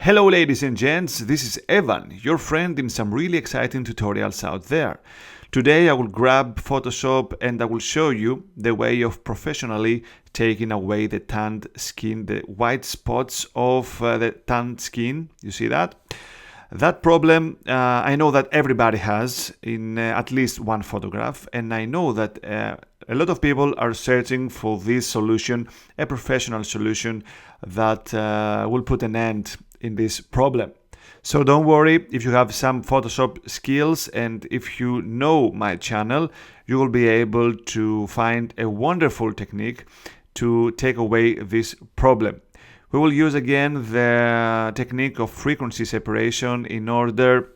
Hello ladies and gents, this is Evan, your friend in some really exciting tutorials out there. Today I will grab Photoshop and I will show you the way of professionally taking away the tanned skin, the white spots of the tanned skin. You see that? That problem I know that everybody has in at least one photograph, and I know that a lot of people are searching for this solution, a professional solution that will put an end in this problem. So don't worry if you have some Photoshop skills, and if you know my channel, you will be able to find a wonderful technique to take away this problem. We will use again the technique of frequency separation in order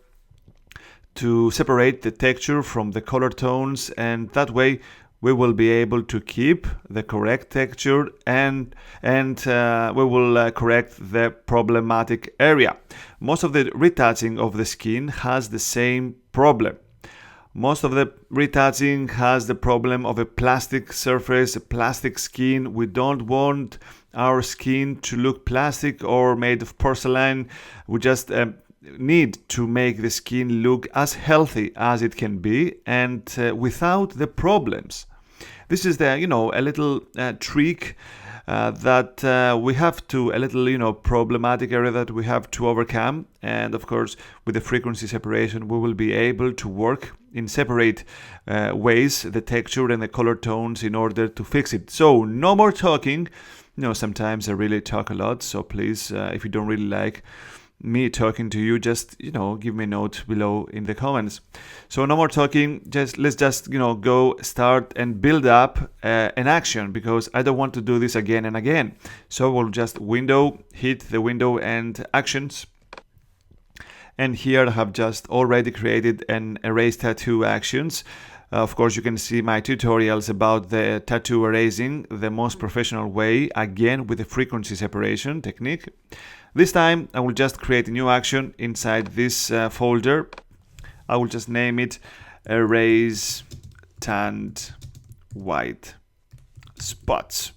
to separate the texture from the color tones, and that way we will be able to keep the correct texture and we will correct the problematic area. Most of the retouching of the skin has the same problem. Most of the retouching has the problem of a plastic surface, a plastic skin. We don't want our skin to look plastic or made of porcelain. We just need to make the skin look as healthy as it can be and without the problems. This is the, a little trick that we have to, a little, problematic area that we have to overcome. And of course, with the frequency separation, we will be able to work in separate ways, the texture and the color tones, in order to fix it. So no more talking. Sometimes I really talk a lot. So please, if you don't really like me talking to you, just give me a note below in the comments. So no more talking, let's just go start and build up an action, because I don't want to do this again and again. So we'll just hit the window and actions, and here I have just already created an erase tattoo actions. Of course, you can see my tutorials about the tattoo erasing the most professional way, again with the frequency separation technique. This time I will just create a new action inside this folder. I will just name it Erase Tanned White Spots.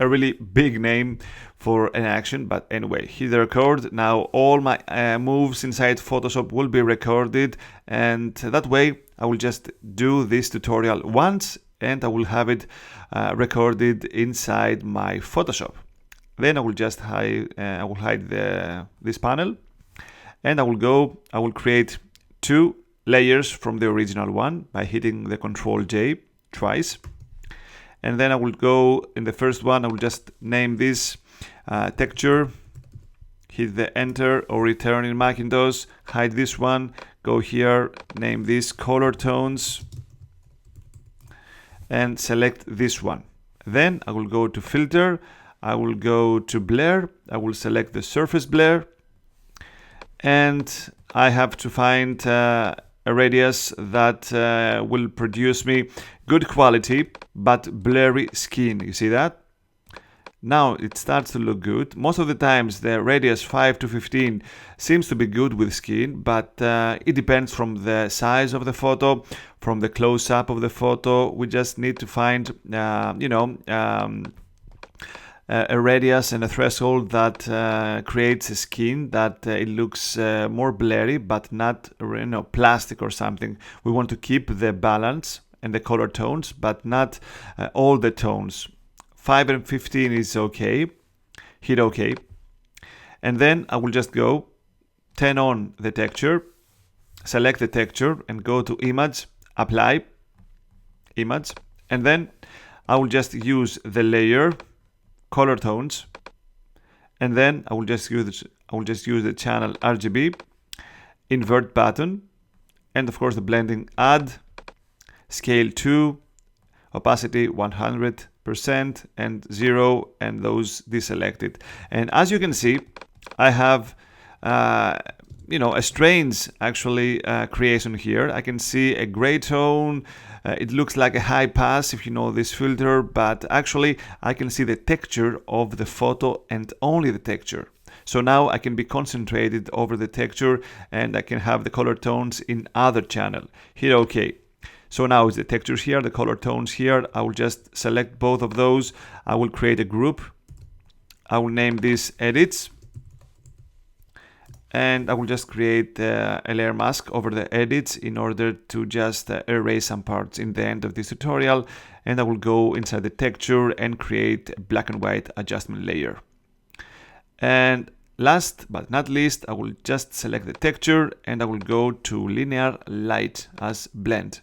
A really big name for an action, but anyway, hit the record. Now all my moves inside Photoshop will be recorded, and that way I will just do this tutorial once and I will have it recorded inside my Photoshop. Then I will just hide this panel, and I will create two layers from the original one by hitting the Ctrl J twice. And then I will go in the first one, I will just name this texture, hit the enter or return in Macintosh, hide this one, go here, name this color tones, and select this one. Then I will go to filter, I will go to blur, I will select the surface blur, and I have to find a radius that will produce me good quality but blurry skin. You see that? Now it starts to look good. Most of the times the radius 5 to 15 seems to be good with skin, but it depends from the size of the photo, from the close-up of the photo. We just need to find a radius and a threshold that creates a skin that it looks more blurry but not plastic or something. We want to keep the balance and the color tones, but not all the tones. 5 and 15 is okay. Hit OK. And then I will just go turn on the texture, select the texture and go to image, apply, image, and then I will just use the layer color tones, and then I will just use the channel RGB, invert button, and of course the blending, add, scale 2, opacity 100% and 0, and those deselected. And as you can see, I have a strange actually creation here. I can see a gray tone. It looks like a high pass if you know this filter, but actually I can see the texture of the photo and only the texture. So now I can be concentrated over the texture and I can have the color tones in other channel. Hit OK. So now it's the textures here, the color tones here. I will just select both of those. I will create a group. I will name this edits. and I will just create a layer mask over the edits in order to just erase some parts in the end of this tutorial, and I will go inside the texture and create a black and white adjustment layer. And last but not least, I will just select the texture and I will go to linear light as blend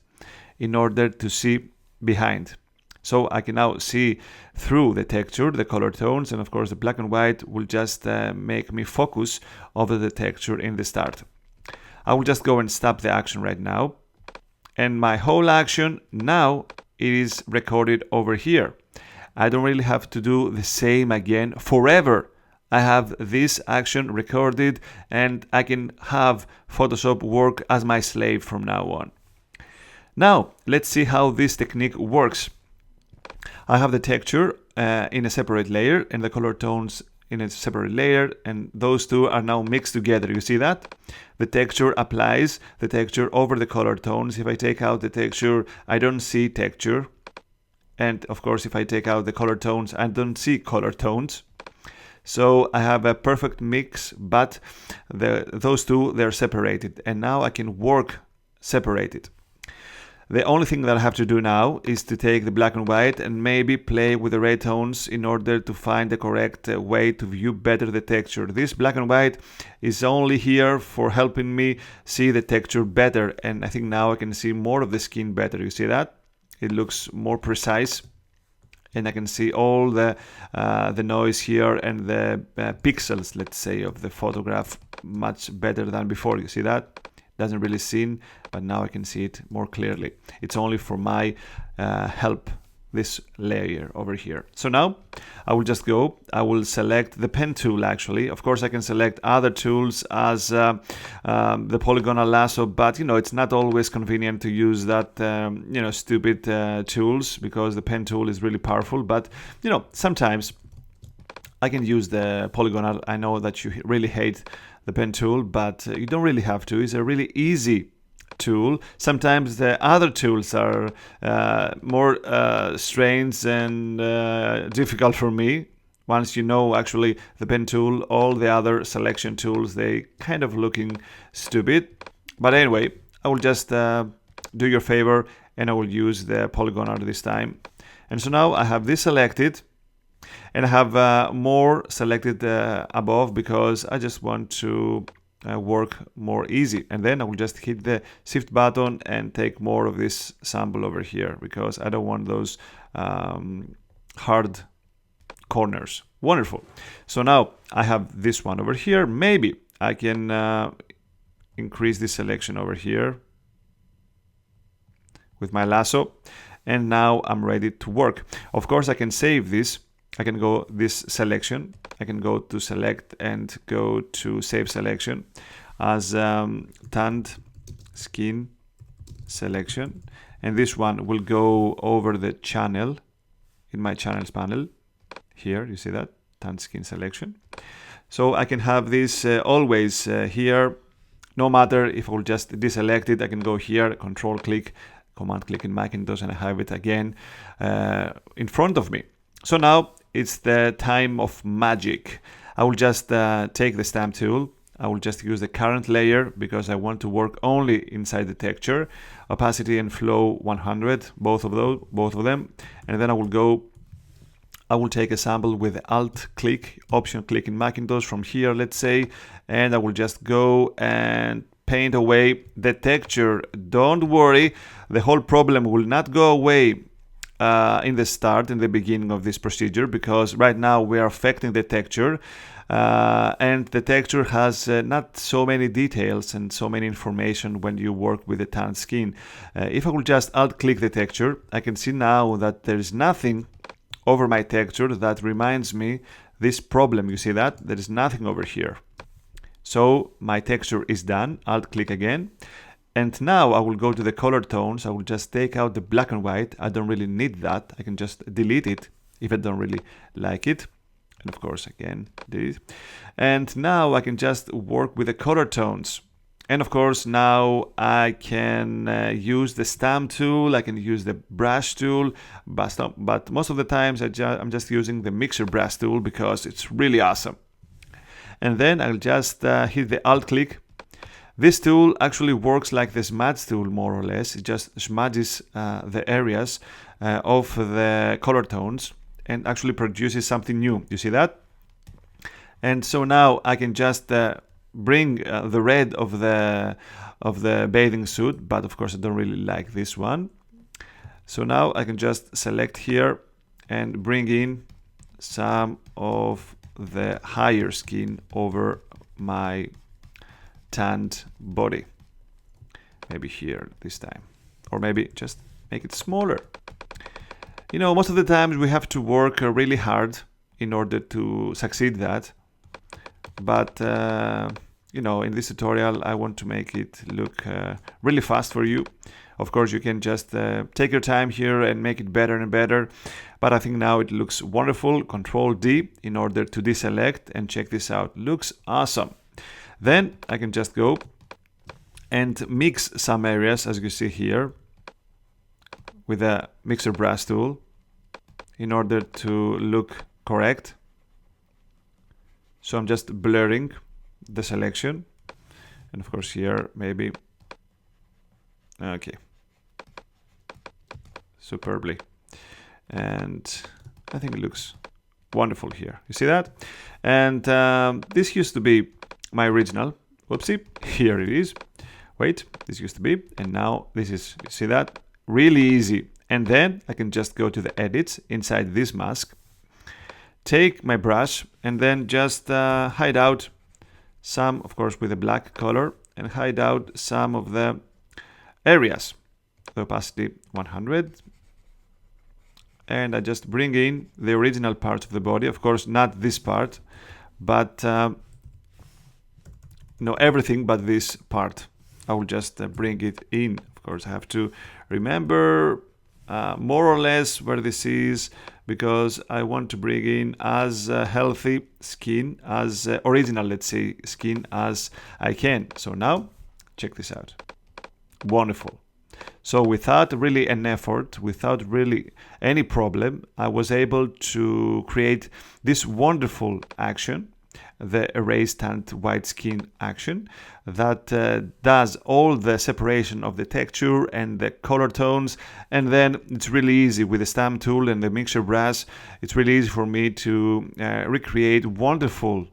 in order to see behind. So I can now see through the texture, the color tones, and of course the black and white will just make me focus over the texture in the start. I will just go and stop the action right now. And my whole action now is recorded over here. I don't really have to do the same again forever. I have this action recorded and I can have Photoshop work as my slave from now on. Now, let's see how this technique works. I have the texture in a separate layer and the color tones in a separate layer, and those two are now mixed together. You see that? The texture applies the texture over the color tones. If I take out the texture, I don't see texture. And of course, if I take out the color tones, I don't see color tones. So I have a perfect mix, but those two, they're separated. And now I can work separated. The only thing that I have to do now is to take the black and white and maybe play with the red tones in order to find the correct way to view better the texture. This black and white is only here for helping me see the texture better, and I think now I can see more of the skin better. You see that? It looks more precise, and I can see all the noise here and the pixels, let's say, of the photograph much better than before. You see that? Doesn't really seen, but now I can see it more clearly. It's only for my help, this layer over here. So now I will just go, I will select the pen tool actually. Of course I can select other tools as the polygonal lasso, but it's not always convenient to use that stupid tools, because the pen tool is really powerful. But sometimes I can use the polygonal. I know that you really hate the pen tool, but you don't really have to. It's a really easy tool. Sometimes the other tools are more strange and difficult for me. Once you know actually the pen tool, all the other selection tools, they kind of looking stupid. But anyway, I will just do your favor and I will use the polygonal this time. And so now I have this selected. And I have more selected above because I just want to work more easy. And then I will just hit the shift button and take more of this sample over here, because I don't want those hard corners. Wonderful. So now I have this one over here. Maybe I can increase this selection over here with my lasso. And now I'm ready to work. Of course, I can save this. I can go this selection. I can go to select and go to save selection as tanned skin selection. And this one will go over the channel in my channels panel. Here, you see that? Tanned skin selection. So I can have this always here. No matter if I will just deselect it, I can go here, control click, command click in Macintosh, and I have it again in front of me. So now it's the time of magic. I will just take the stamp tool. I will just use the current layer because I want to work only inside the texture. Opacity and flow 100, both of them. And then I will take a sample with the Alt click, Option click in Macintosh from here, let's say, and I will just go and paint away the texture. Don't worry, the whole problem will not go away in the beginning of this procedure, because right now we are affecting the texture and the texture has not so many details and so many information when you work with the tanned skin. If I will just alt click the texture, I can see now that there is nothing over my texture that reminds me this problem. You see that? There is nothing over here. So my texture is done. Alt click again. And now I will go to the color tones. I will just take out the black and white. I don't really need that. I can just delete it if I don't really like it. And of course, again, delete. And now I can just work with the color tones. And of course, now I can use the stamp tool. I can use the brush tool. But most of the times I'm just using the mixer brush tool because it's really awesome. and then I'll just hit the Alt click. This tool actually works like the smudge tool, more or less. It just smudges the areas of the color tones and actually produces something new. You see that? And so now I can just bring the red of the bathing suit, but of course I don't really like this one. So now I can just select here and bring in some of the higher skin over my tanned body. Maybe here this time, or maybe just make it smaller. You know, most of the times we have to work really hard in order to succeed that. But you know, in this tutorial I want to make it look really fast for you. Of course you can just take your time here and make it better and better, but I think now it looks wonderful. Control D in order to deselect, and check this out, looks awesome. Then I can just go and mix some areas, as you see here, with a mixer brush tool in order to look correct. So I'm just blurring the selection, and of course here maybe, okay, superbly, and I think it looks wonderful here. You see that? And this used to be my original. Whoopsie, here it is. Wait, this used to be, and now this is, you see that? Really easy. And then I can just go to the edits inside this mask, take my brush, and then just hide out some, of course with a black color, and hide out some of the areas. The opacity 100, and I just bring in the original part of the body, of course not this part, but no, everything but this part. I will just bring it in. Of course I have to remember more or less where this is, because I want to bring in as healthy skin, as original, let's say, skin as I can. So now check this out. Wonderful. So without really an effort, without really any problem, I was able to create this wonderful action, the erase tanned white skin action, that does all the separation of the texture and the color tones. And then it's really easy with the stamp tool and the mixer brush. It's really easy for me to recreate wonderful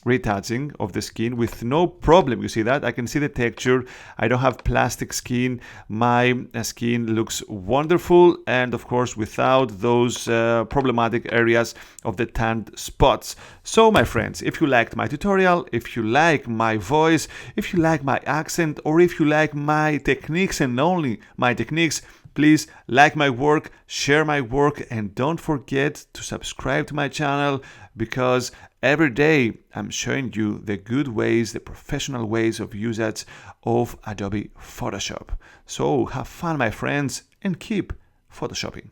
retouching of the skin with no problem. You see that? I can see the texture. I don't have plastic skin. My skin looks wonderful, and of course without those problematic areas of the tanned spots. So my friends, if you liked my tutorial, if you like my voice, if you like my accent, or if you like my techniques and only my techniques, please like my work, share my work, and don't forget to subscribe to my channel, because every day I'm showing you the good ways, the professional ways of usage of Adobe Photoshop. So have fun, my friends, and keep photoshopping.